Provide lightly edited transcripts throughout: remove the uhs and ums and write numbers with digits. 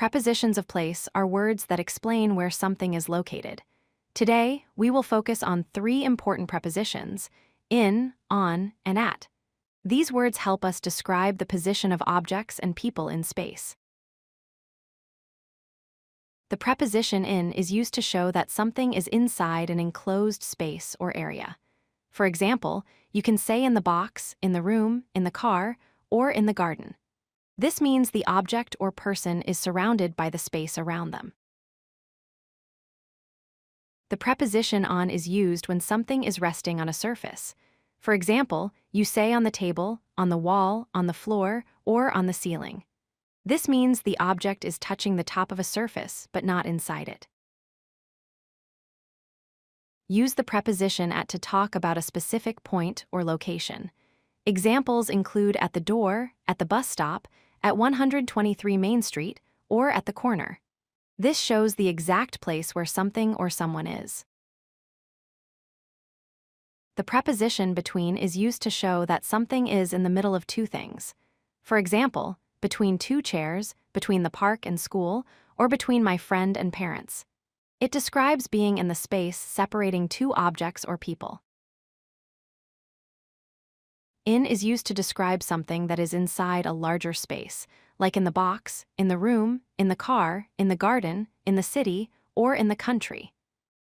Prepositions of place are words that explain where something is located. Today, we will focus on 3 important prepositions: in, on, and at. These words help us describe the position of objects and people in space. The preposition in is used to show that something is inside an enclosed space or area. For example, you can say in the box, in the room, in the car, or in the garden. This means the object or person is surrounded by the space around them. The preposition on is used when something is resting on a surface. For example, you say on the table, on the wall, on the floor, or on the ceiling. This means the object is touching the top of a surface, but not inside it. Use the preposition at to talk about a specific point or location. Examples include at the door, at the bus stop, at 123 Main Street, or at the corner. This shows the exact place where something or someone is. The preposition between is used to show that something is in the middle of 2 things. For example, between 2 chairs, between the park and school, or between my friend and parents. It describes being in the space separating 2 objects or people. In is used to describe something that is inside a larger space, like in the box, in the room, in the car, in the garden, in the city, or in the country.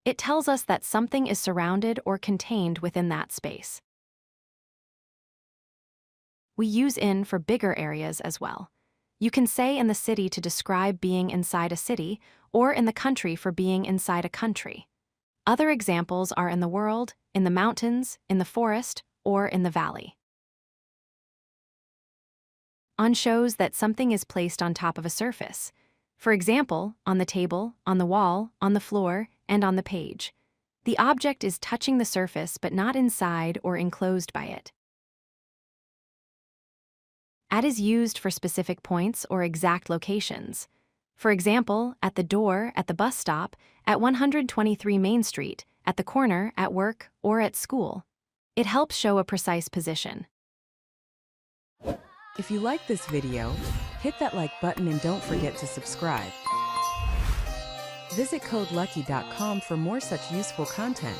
It tells us that something is surrounded or contained within that space. We use in for bigger areas as well. You can say in the city to describe being inside a city, or in the country for being inside a country. Other examples are in the world, in the mountains, in the forest, or in the valley. On shows that something is placed on top of a surface. For example, on the table, on the wall, on the floor, and on the page. The object is touching the surface but not inside or enclosed by it. At is used for specific points or exact locations. For example, at the door, at the bus stop, at 123 Main Street, at the corner, at work, or at school. It helps show a precise position. If you like this video, hit that like button and don't forget to subscribe. Visit codelucky.com for more such useful content.